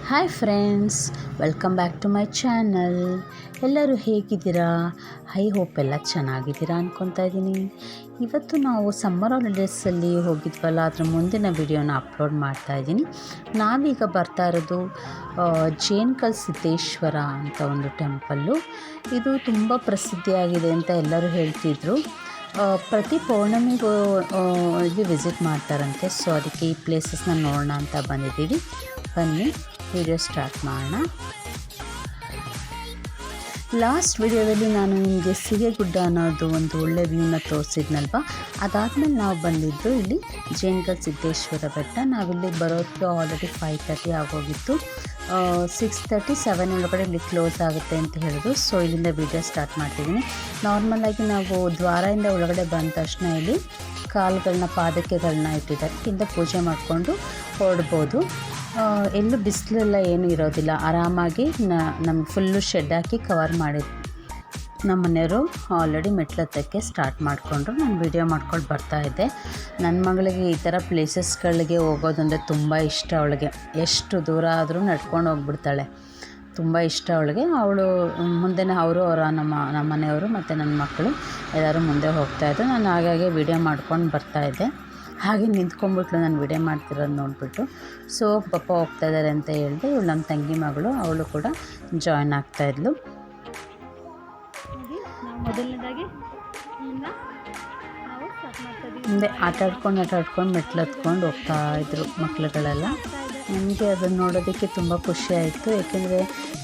Hi friends, welcome back to my channel. ಎಲ್ಲರೂ ಹೇಗಿದ್ದೀರಾ? I hope ಎಲ್ಲ ಚೆನ್ನಾಗಿದ್ದೀರಾ ಅಂದ್ಕೊತಾ ಇದ್ದೀನಿ. ಇವತ್ತು ನಾವು ಸಮ್ಮರ್ ಹಾಲಿಡೇಸಲ್ಲಿ ಹೋಗಿದ್ವಲ್ಲ, ಅದರ ಮುಂದಿನ ವಿಡಿಯೋನ ಅಪ್ಲೋಡ್ ಮಾಡ್ತಾ ಇದ್ದೀನಿ. ನಾವೀಗ ಬರ್ತಾ ಇರೋದು ಜೇನ್ಕಲ್ ಸಿದ್ದೇಶ್ವರ ಅಂತ ಒಂದು ಟೆಂಪಲ್ಲು. ಇದು ತುಂಬ ಪ್ರಸಿದ್ಧಿಯಾಗಿದೆ ಅಂತ ಎಲ್ಲರೂ ಹೇಳ್ತಿದ್ರು. ಪ್ರತಿ ಪೌರ್ಣಮಿಗೂ ಇಲ್ಲಿ ವಿಸಿಟ್ ಮಾಡ್ತಾರಂತೆ. ಸೊ ಅದಕ್ಕೆ ಈ ಪ್ಲೇಸಸ್ನ ನೋಡೋಣ ಅಂತ ಬಂದಿದ್ದೀವಿ. ಬನ್ನಿ ವಿಡಿಯೋ ಸ್ಟಾರ್ಟ್ ಮಾಡೋಣ. ಲಾಸ್ಟ್ ವಿಡಿಯೋದಲ್ಲಿ ನಾನು ನಿಮಗೆ ಸಿಗೆಗುಡ್ಡ ಅನ್ನೋದು ಒಂದು ಒಳ್ಳೆ ವ್ಯೂನ ತೋರಿಸಿದ್ನಲ್ವ. ಅದಾದಮೇಲೆ ನಾವು ಬಂದಿದ್ದು ಇಲ್ಲಿ ಜೇನ್ಕಲ್ ಸಿದ್ದೇಶ್ವರ ಬೆಟ್ಟ. ನಾವಿಲ್ಲಿ ಬರೋದಕ್ಕೆ ಆಲ್ರೆಡಿ 5:30 ಆಗೋಗಿತ್ತು. 6:30, 7 ಒಳಗಡೆ ಇಲ್ಲಿ ಕ್ಲೋಸ್ ಆಗುತ್ತೆ ಅಂತ ಹೇಳಿದ್ರು. ಸೊ ಇಲ್ಲಿಂದ ವಿಡಿಯೋ ಸ್ಟಾರ್ಟ್ ಮಾಡ್ತಿದ್ದೀನಿ. ನಾರ್ಮಲಾಗಿ ನಾವು ದ್ವಾರದಿಂದ ಒಳಗಡೆ ಬಂದ ತಕ್ಷಣ ಇಲ್ಲಿ ಕಾಲುಗಳನ್ನ, ಪಾದಕೆಗಳನ್ನ ಇಟ್ಟಿದ್ದಾರೆ. ಇಂದ ಪೂಜೆ ಮಾಡಿಕೊಂಡು ಹೊರಡ್ಬೋದು. ಎಲ್ಲೂ ಬಿಸಿಲೆಲ್ಲ ಏನೂ ಇರೋದಿಲ್ಲ. ಆರಾಮಾಗಿ ನಮ್ಗೆ ಫುಲ್ಲು ಶೆಡ್ ಹಾಕಿ ಕವರ್ ಮಾಡಿ ನಮ್ಮ ಮನೆಯವರು ಆಲ್ರೆಡಿ ಮೆಟ್ಲತ್ತಕ್ಕೆ ಸ್ಟಾರ್ಟ್ ಮಾಡಿಕೊಂಡ್ರು. ನಾನು ವೀಡಿಯೋ ಮಾಡ್ಕೊಂಡು ಬರ್ತಾಯಿದ್ದೆ. ನನ್ನ ಮಗಳಿಗೆ ಈ ಥರ ಪ್ಲೇಸಸ್ಗಳಿಗೆ ಹೋಗೋದಂದರೆ ತುಂಬ ಇಷ್ಟ. ಅವಳಿಗೆ ಎಷ್ಟು ದೂರ ಆದರೂ ನಡ್ಕೊಂಡು ಹೋಗ್ಬಿಡ್ತಾಳೆ. ತುಂಬ ಇಷ್ಟ ಅವಳಿಗೆ. ಅವಳು ಮುಂದೆನೇ ನಮ್ಮ ಮನೆಯವರು ಮತ್ತು ನನ್ನ ಮಕ್ಕಳು ಎಲ್ಲರೂ ಮುಂದೆ ಹೋಗ್ತಾಯಿದ್ರು. ನಾನು ಹಾಗಾಗಿ ವೀಡಿಯೋ ಮಾಡ್ಕೊಂಡು ಬರ್ತಾಯಿದ್ದೆ. ಹಾಗೆ ನಿಂತ್ಕೊಂಡ್ಬಿಟ್ಲು ನಾನು ವೀಡಿಯೋ ಮಾಡ್ತಿರೋದು ನೋಡಿಬಿಟ್ಟು. ಸೊ ಪಪ್ಪ ಹೋಗ್ತಾಯಿದ್ದಾರೆ ಅಂತ ಹೇಳಿದೆ. ಇವಳು ನಮ್ಮ ತಂಗಿ ಮಗಳು, ಅವಳು ಕೂಡ ಜಾಯ್ನ್ ಆಗ್ತಾಯಿದ್ಲು. ಮೊದಲನೇದಾಗಿ ಮುಂದೆ ಆಟಾಡ್ಕೊಂಡು ಮೆಟ್ಲು ಹತ್ಕೊಂಡು ಹೋಗ್ತಾಯಿದ್ರು ಮಕ್ಳುಗಳೆಲ್ಲ. ನನಗೆ ಅದನ್ನು ನೋಡೋದಕ್ಕೆ ತುಂಬ ಖುಷಿ ಆಯಿತು. ಏಕೆಂದರೆ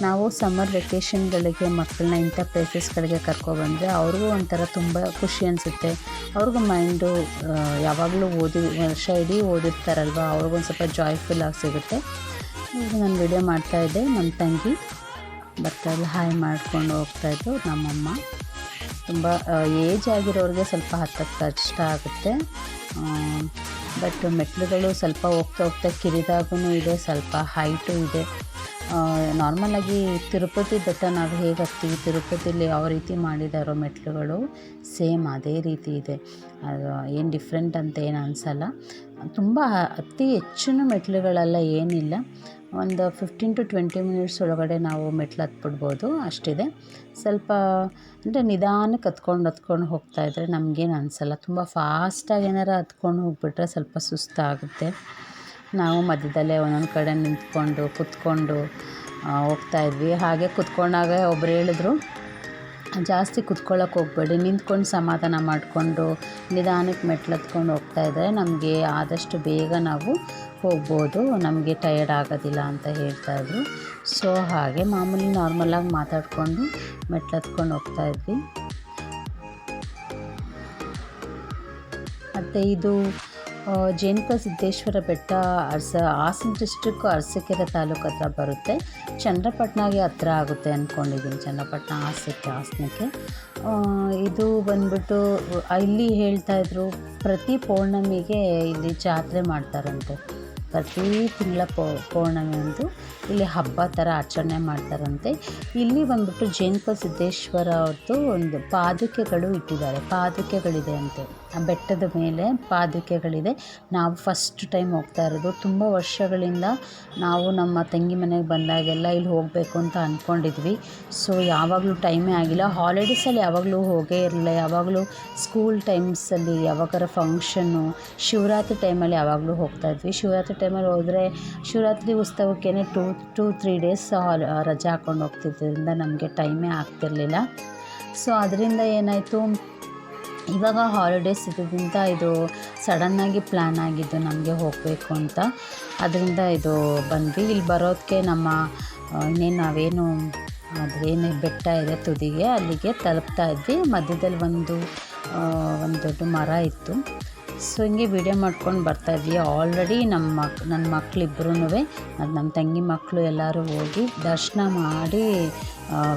ನಾವು ಸಮ್ಮರ್ ವೆಕೇಷನ್ಗಳಿಗೆ ಮಕ್ಕಳನ್ನ ಇಂಥ ಪ್ಲೇಸಸ್ಗಳಿಗೆ ಕರ್ಕೊಬಂದರೆ ಅವ್ರಿಗೂ ಒಂಥರ ತುಂಬ ಖುಷಿ ಅನಿಸುತ್ತೆ. ಅವ್ರಿಗೂ ಮೈಂಡು ಯಾವಾಗಲೂ ವರ್ಷ ಇಡೀ ಓದಿರ್ತಾರಲ್ವ, ಅವ್ರಿಗೊಂದು ಸ್ವಲ್ಪ ಜಾಯ್ಫುಲ್ ಆಗಿ ಸಿಗುತ್ತೆ. ಈಗ ನಾನು ವೀಡಿಯೋ ಮಾಡ್ತಾಯಿದ್ದೆ. ನಮ್ಮ ತಂಗಿ ಬರ್ತಾಯಿಲ್ಲ, ಹಾಯ್ ಮಾಡ್ಕೊಂಡು ಹೋಗ್ತಾಯಿದ್ದು. ನಮ್ಮಮ್ಮ ತುಂಬ ಏಜ್ ಆಗಿರೋರಿಗೆ ಸ್ವಲ್ಪ ಹತ್ತಕ್ಕೆ ಕಷ್ಟ ಆಗುತ್ತೆ. ಬಟ್ ಮೆಟ್ಲುಗಳು ಸ್ವಲ್ಪ ಹೋಗ್ತಾ ಕಿರಿದಾಗೂ ಇದೆ, ಸ್ವಲ್ಪ ಹೈಟು ಇದೆ. ನಾರ್ಮಲಾಗಿ ತಿರುಪತಿ ಬೆಟ್ಟ ನಾವು ಹೇಗೆ ಹತ್ತೀವಿ, ತಿರುಪತಿಲಿ ಯಾವ ರೀತಿ ಮಾಡಿದಾರೋ ಮೆಟ್ಲುಗಳು ಸೇಮ್ ಅದೇ ರೀತಿ ಇದೆ. ಅದು ಏನು ಡಿಫ್ರೆಂಟ್ ಅಂತ ಏನು ಅನಿಸಲ್ಲ. ತುಂಬ ಅತಿ ಹೆಚ್ಚು ಮೆಟ್ಲುಗಳೆಲ್ಲ ಏನಿಲ್ಲ. ಒಂದು 15 to 20 ಮಿನಿಟ್ಸ್ ಒಳಗಡೆ ನಾವು ಮೆಟ್ಲು ಹತ್ಬಿಡ್ಬೋದು, ಅಷ್ಟಿದೆ. ಸ್ವಲ್ಪ ಅಂದರೆ ನಿಧಾನಕ್ಕೆ ಹತ್ಕೊಂಡು ಹೋಗ್ತಾಯಿದ್ರೆ ನಮಗೇನು ಅನಿಸಲ್ಲ. ತುಂಬ ಫಾಸ್ಟಾಗಿ ಏನಾರು ಹತ್ಕೊಂಡು ಹೋಗ್ಬಿಟ್ರೆ ಸ್ವಲ್ಪ ಸುಸ್ತಾಗುತ್ತೆ. ನಾವು ಮಧ್ಯದಲ್ಲೇ ಒಂದೊಂದು ಕಡೆ ನಿಂತ್ಕೊಂಡು ಕೂತ್ಕೊಂಡು ಹೋಗ್ತಾಯಿದ್ವಿ. ಹಾಗೆ ಕೂತ್ಕೊಂಡಾಗ ಒಬ್ರು ಹೇಳಿದ್ರು, ಜಾಸ್ತಿ ಕೂತ್ಕೊಳ್ಳೋಕೆ ಹೋಗಬೇಡಿ, ನಿಂತ್ಕೊಂಡು ಸಮಾಧಾನ ಮಾಡಿಕೊಂಡು ನಿಧಾನಕ್ಕೆ ಮೆಟ್ಲು ಹತ್ಕೊಂಡು ಹೋಗ್ತಾಯಿದ್ರೆ ನಮಗೆ ಆದಷ್ಟು ಬೇಗ ನಾವು ಹೋಗ್ಬೋದು, ನಮಗೆ ಟಯರ್ಡ್ ಆಗೋದಿಲ್ಲ ಅಂತ ಹೇಳ್ತಾಯಿದ್ರು. ಸೊ ಹಾಗೆ ಮಾಮೂಲಿ ನಾರ್ಮಲಾಗಿ ಮಾತಾಡಿಕೊಂಡು ಮೆಟ್ಲು ಹತ್ಕೊಂಡು ಹೋಗ್ತಾಯಿದ್ವಿ. ಮತ್ತು ಇದು ಜೇನ್ಕಲ್ ಸಿದ್ದೇಶ್ವರ ಬೆಟ್ಟ ಹಾಸನ ಡಿಸ್ಟ್ರಿಕ್ಕು ಅರಸೀಕೆರೆ ತಾಲೂಕು ಹತ್ರ ಬರುತ್ತೆ. ಚನ್ನಪಟ್ಟಣಗೆ ಹತ್ರ ಆಗುತ್ತೆ ಅಂದ್ಕೊಂಡಿದ್ದೀನಿ. ಚನ್ನಪಟ್ಟಣ ಹಾಸನಕ್ಕೆ. ಇದು ಬಂದ್ಬಿಟ್ಟು ಇಲ್ಲಿ ಹೇಳ್ತಾಯಿದ್ರು, ಪ್ರತಿ ಪೌರ್ಣಮಿಗೆ ಇಲ್ಲಿ ಜಾತ್ರೆ ಮಾಡ್ತಾರಂತೆ. ಪ್ರತಿ ತಿಂಗಳ ಪೌರ್ಣಮಿ ಒಂದು ಇಲ್ಲಿ ಹಬ್ಬ ಥರ ಆಚರಣೆ ಮಾಡ್ತಾರಂತೆ. ಇಲ್ಲಿ ಬಂದ್ಬಿಟ್ಟು ಜೇನ್ಕಲ್ ಸಿದ್ದೇಶ್ವರ ಅವ್ರದ್ದು ಒಂದು ಪಾದುಕೆಗಳು ಇಟ್ಟಿದ್ದಾರೆ. ಪಾದುಕೆಗಳಿದೆ ಅಂತೆ ಆ ಬೆಟ್ಟದ ಮೇಲೆ, ಪಾದುಕೆಗಳಿದೆ. ನಾವು ಫಸ್ಟ್ ಟೈಮ್ ಹೋಗ್ತಾ ಇರೋದು. ತುಂಬ ವರ್ಷಗಳಿಂದ ನಾವು ನಮ್ಮ ತಂಗಿ ಮನೆಗೆ ಬಂದಾಗೆಲ್ಲ ಇಲ್ಲಿ ಹೋಗಬೇಕು ಅಂತ ಅಂದ್ಕೊಂಡಿದ್ವಿ. ಸೊ ಯಾವಾಗಲೂ ಟೈಮೇ ಆಗಿಲ್ಲ. ಹಾಲಿಡೇಸಲ್ಲಿ ಯಾವಾಗಲೂ ಹೋಗೇ ಇರಲಿಲ್ಲ. ಯಾವಾಗಲೂ ಸ್ಕೂಲ್ ಟೈಮ್ಸಲ್ಲಿ ಯಾವಾಗಾರ ಫಂಕ್ಷನ್ನು, ಶಿವರಾತ್ರಿ ಟೈಮಲ್ಲಿ ಯಾವಾಗಲೂ ಹೋಗ್ತಾಯಿದ್ವಿ. ಶಿವರಾತ್ರಿ ಟೈಮಲ್ಲಿ ಹೋದರೆ ಶಿವರಾತ್ರಿ ಉತ್ಸವಕ್ಕೇ 2-3 ಡೇಸ್ ರಜೆ ಹಾಕ್ಕೊಂಡು ಹೋಗ್ತಿದ್ದರಿಂದ ನಮಗೆ ಟೈಮೇ ಆಗ್ತಿರಲಿಲ್ಲ. ಸೊ ಅದರಿಂದ ಏನಾಯಿತು, ಇವಾಗ ಹಾಲಿಡೇಸ್ ಇರೋದ್ರಿಂದ ಇದು ಸಡನ್ನಾಗಿ ಪ್ಲ್ಯಾನ್ ಆಗಿದ್ದು ನಮಗೆ ಹೋಗಬೇಕು ಅಂತ. ಅದರಿಂದ ಇದು ಬಂದ್ವಿ. ಇಲ್ಲಿ ಬರೋದಕ್ಕೆ ನಮ್ಮ ನಾವೇನು ಅದೇನು ಬೆಟ್ಟ ಇದೆ ತುದಿಗೆ, ಅಲ್ಲಿಗೆ ತಲುಪ್ತಾ ಇದ್ವಿ. ಮಧ್ಯದಲ್ಲಿ ಒಂದು ದೊಡ್ಡ ಮರ ಇತ್ತು. ಸೊ ಹಿಂಗೆ ವೀಡಿಯೋ ಮಾಡ್ಕೊಂಡು ಬರ್ತಾಯಿದ್ವಿ. ಆಲ್ರೆಡಿ ನನ್ನ ಮಕ್ಕಳಿಬ್ಬರೂ, ಅದು ನಮ್ಮ ತಂಗಿ ಮಕ್ಕಳು ಎಲ್ಲರೂ ಹೋಗಿ ದರ್ಶನ ಮಾಡಿ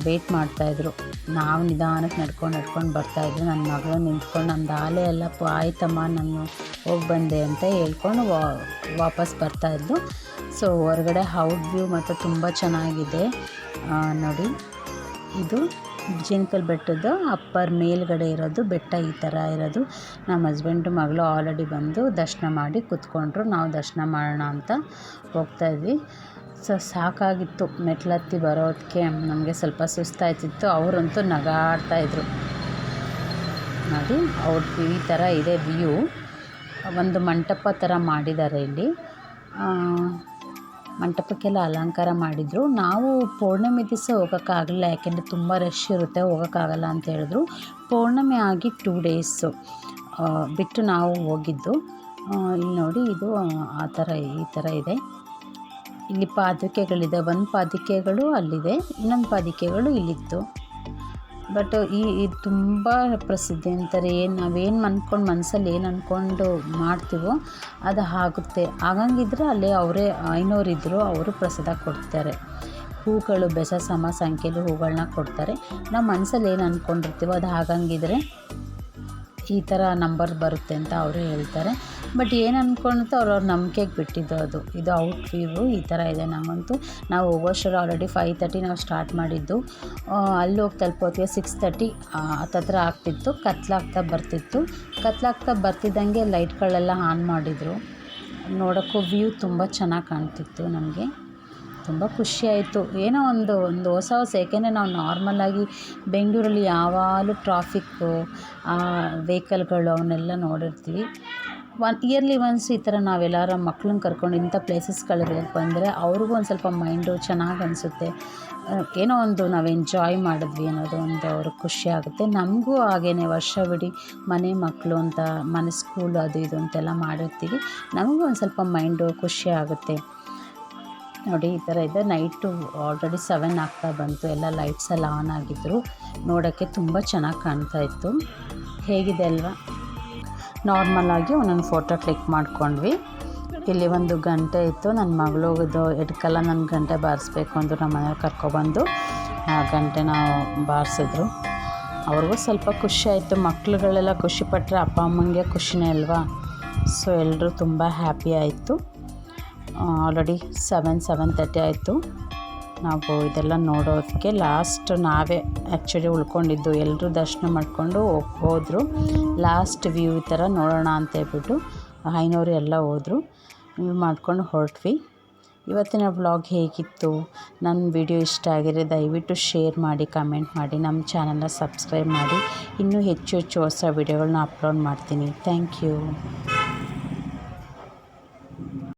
ವೆಯ್ಟ್ ಮಾಡ್ತಾಯಿದ್ರು. ನಾವು ನಿಧಾನಕ್ಕೆ ನಡ್ಕೊಂಡು ಬರ್ತಾಯಿದ್ರು. ನನ್ನ ಮಗಳು ನಿಂತ್ಕೊಂಡು ನಮ್ಮದು ಆಲೆ ಎಲ್ಲ ಆಯ್ತಮ್ಮ ನಾನು ಹೋಗಿ ಬಂದೆ ಅಂತ ಹೇಳ್ಕೊಂಡು ವಾಪಸ್ ಬರ್ತಾಯಿದ್ಲು. ಸೊ ಹೊರಗಡೆ ಔಟ್ ವ್ಯೂ ಮತ್ತು ತುಂಬ ಚೆನ್ನಾಗಿದೆ ನೋಡಿ. ಇದು ಜೇನುಕಲ್ ಬೆಟ್ಟದ ಅಪ್ಪರ್ ಮೇಲ್ಗಡೆ ಇರೋದು ಬೆಟ್ಟ ಈ ಥರ ಇರೋದು. ನಮ್ಮ ಹಸ್ಬೆಂಡು ಮಗಳು ಆಲ್ರೆಡಿ ಬಂದು ದರ್ಶನ ಮಾಡಿ ಕೂತ್ಕೊಂಡ್ರು. ನಾವು ದರ್ಶನ ಮಾಡೋಣ ಅಂತ ಹೋಗ್ತಾಯಿದ್ವಿ. ಸಾಕಾಗಿತ್ತು ಮೆಟ್ಲತ್ತಿ ಬರೋದಕ್ಕೆ, ನಮಗೆ ಸ್ವಲ್ಪ ಸುಸ್ತಾಯ್ತಿತ್ತು. ಅವರಂತೂ ನಗಾಡ್ತಾಯಿದ್ರು ನೋಡಿ. ಅವ್ರದ್ದು ಈ ಥರ ಇದೆ ವ್ಯೂ. ಒಂದು ಮಂಟಪ ಥರ ಮಾಡಿದ್ದಾರೆ ಇಲ್ಲಿ. ಮಂಟಪಕ್ಕೆಲ್ಲ ಅಲಂಕಾರ ಮಾಡಿದರು. ನಾವು ಪೌರ್ಣಮಿ ದಿವಸ ಹೋಗೋಕ್ಕಾಗಲಿಲ್ಲ, ಯಾಕೆಂದರೆ ತುಂಬ ರಶ್ ಇರುತ್ತೆ, ಹೋಗೋಕ್ಕಾಗಲ್ಲ ಅಂತ ಹೇಳಿದ್ರು. ಪೌರ್ಣಮಿ ಆಗಿ 2 ಡೇಸು ಬಿಟ್ಟು ನಾವು ಹೋಗಿದ್ದು. ಇಲ್ಲಿ ನೋಡಿ, ಇದು ಆ ಥರ ಈ ಥರ ಇದೆ. ಇಲ್ಲಿ ಪಾದುಕೆಗಳಿದೆ. ಒಂದು ಪಾದುಕೆಗಳು ಅಲ್ಲಿದೆ, ಇನ್ನೊಂದು ಪಾದುಕೆಗಳು ಇಲ್ಲಿತ್ತು. ಬಟ್ ಇದು ತುಂಬ ಪ್ರಸಿದ್ಧಿ ಅಂತಾರೆ. ನಾವೇನು ಅಂದ್ಕೊಂಡು ಮನಸ್ಸಲ್ಲಿ ಏನು ಅಂದ್ಕೊಂಡು ಮಾಡ್ತೀವೋ ಅದು ಆಗುತ್ತೆ. ಆಗಂಗಿದ್ರೆ ಅಲ್ಲಿ ಅವರೇ ಐನೋರಿದ್ದರು, ಅವರು ಪ್ರಸಾದ ಕೊಡ್ತಾರೆ. ಹೂಗಳು ಸಮ ಸಂಖ್ಯೆಯಲ್ಲಿ ಹೂಗಳನ್ನ ಕೊಡ್ತಾರೆ. ನಾವು ಮನಸ್ಸಲ್ಲಿ ಏನು ಅಂದ್ಕೊಂಡಿರ್ತೀವೋ ಅದು ಆಗಂಗಿದ್ರೆ ಈ ಥರ ನಂಬರ್ ಬರುತ್ತೆ ಅಂತ ಅವರು ಹೇಳ್ತಾರೆ. ಬಟ್ ಏನು ಅಂದ್ಕೊಳುತ್ತೋ ಅವ್ರವ್ರ ನಂಬಿಕೆಗೆ ಬಿಟ್ಟಿದ್ದು ಅದು. ಇದು ಔಟ್ ವ್ಯೂ ಈ ಥರ ಇದೆ. ನಮಗಂತೂ ನಾವು ಹೋಗೋಷ್ಟರಲ್ಲಿ ಆಲ್ರೆಡಿ 5:30 ನಾವು ಸ್ಟಾರ್ಟ್ ಮಾಡಿದ್ದು. ಅಲ್ಲಿ ಹೋಗಿ ತಲುಪೋತ್ತಿಗೆ 6:30 ಹತ್ತತ್ರ ಆಗ್ತಿತ್ತು. ಕತ್ಲಾಗ್ತಾ ಬರ್ತಿದ್ದಂಗೆ ಲೈಟ್ಗಳೆಲ್ಲ ಆನ್ ಮಾಡಿದರು. ನೋಡೋಕ್ಕೂ ವ್ಯೂ ತುಂಬ ಚೆನ್ನಾಗಿ ಕಾಣ್ತಿತ್ತು. ನಮಗೆ ತುಂಬ ಖುಷಿಯಾಯಿತು. ಏನೋ ಒಂದು ಹೊಸ ಏಕೆಂದರೆ ನಾವು ನಾರ್ಮಲಾಗಿ ಬೆಂಗಳೂರಲ್ಲಿ ಯಾವಾಗಲೂ ಟ್ರಾಫಿಕ್ಕು, ವೆಹಿಕಲ್ಗಳು ಅವನ್ನೆಲ್ಲ ನೋಡಿರ್ತೀವಿ. ಇಯರ್ಲಿ ಒನ್ಸ್ ಈ ಥರ ನಾವೆಲ್ಲರ ಮಕ್ಳನ್ನ ಕರ್ಕೊಂಡು ಇಂಥ ಪ್ಲೇಸಸ್ಗಳಿಗೆ ಬಂದರೆ ಅವ್ರಿಗೂ ಒಂದು ಸ್ವಲ್ಪ ಮೈಂಡು ಚೆನ್ನಾಗಿ ಅನಿಸುತ್ತೆ. ಏನೋ ಒಂದು ನಾವು ಎಂಜಾಯ್ ಮಾಡಿದ್ವಿ ಅನ್ನೋದು ಒಂದು ಅವ್ರಿಗೆ ಖುಷಿ ಆಗುತ್ತೆ. ನಮಗೂ ಹಾಗೇನೆ ವರ್ಷವಿಡೀ ಮಕ್ಕಳು ಅಂತ ಮನೆ ಸ್ಕೂಲು ಅದು ಇದು ಅಂತೆಲ್ಲ ಮಾಡಿರ್ತೀವಿ. ನಮಗೂ ಒಂದು ಸ್ವಲ್ಪ ಮೈಂಡು ಖುಷಿ ಆಗುತ್ತೆ. ನೋಡಿ ಈ ಥರ ಇದೆ. ನೈಟು ಆಲ್ರೆಡಿ 7 ಆಗ್ತಾ ಬಂತು. ಎಲ್ಲ ಲೈಟ್ಸ್ ಎಲ್ಲ ಆನ್ ಆಗಿದ್ದರು. ನೋಡೋಕ್ಕೆ ತುಂಬ ಚೆನ್ನಾಗಿ ಕಾಣ್ತಾಯಿತ್ತು. ಹೇಗಿದೆ ಅಲ್ವಾ? ನಾರ್ಮಲಾಗಿ ಒಂದೊಂದು ಫೋಟೋ ಕ್ಲಿಕ್ ಮಾಡ್ಕೊಂಡ್ವಿ. ಇಲ್ಲಿ ಒಂದು ಗಂಟೆ ಇತ್ತು. ನನ್ನ ಮಗಳದು ಎಡ್ಕಲ್ಲ ನನ್ನ ಗಂಟೆ ಬಾರಿಸ್ಬೇಕು ಅಂದರು. ನಮ್ಮ ಮನೆಯವ್ರು ಕರ್ಕೊಬಂದು ಆ ಗಂಟೆನ ಬಾರಿಸಿದ್ರು. ಅವ್ರಿಗೂ ಸ್ವಲ್ಪ ಖುಷಿ ಆಯಿತು. ಮಕ್ಳುಗಳೆಲ್ಲ ಖುಷಿಪಟ್ಟರೆ ಅಪ್ಪ ಅಮ್ಮಂಗೆ ಖುಷಿನೇ ಅಲ್ವಾ? ಸೊ ಎಲ್ಲರೂ ತುಂಬ ಹ್ಯಾಪಿ ಆಯಿತು. ಆಲ್ರೆಡಿ 7:30 ಆಯಿತು. ನಾವು ಇದೆಲ್ಲ ನೋಡೋದಕ್ಕೆ ಲಾಸ್ಟ್ ನಾವೇ ಆ್ಯಕ್ಚುಲಿ ಉಳ್ಕೊಂಡಿದ್ದು. ಎಲ್ಲರೂ ದರ್ಶನ ಮಾಡಿಕೊಂಡು ಹೋದರು. ಲಾಸ್ಟ್ ವ್ಯೂ ಈ ಥರ ನೋಡೋಣ ಅಂತೇಳ್ಬಿಟ್ಟು ಐನೋರು ಎಲ್ಲ ಹೋದರು. ವ್ಯೂ ಮಾಡ್ಕೊಂಡು ಹೊರಟ್ವಿ. ಇವತ್ತಿನ ವ್ಲಾಗ್ ಹೇಗಿತ್ತು? ನನ್ನ ವಿಡಿಯೋ ಇಷ್ಟ ಆಗಿದ್ರೆ ದಯವಿಟ್ಟು ಶೇರ್ ಮಾಡಿ, ಕಮೆಂಟ್ ಮಾಡಿ, ನಮ್ಮ ಚಾನಲ್ನ ಸಬ್ಸ್ಕ್ರೈಬ್ ಮಾಡಿ. ಇನ್ನೂ ಹೆಚ್ಚು ಹೊಸ ವಿಡಿಯೋಗಳನ್ನ ಅಪ್ಲೋಡ್ ಮಾಡ್ತೀನಿ. Thank you.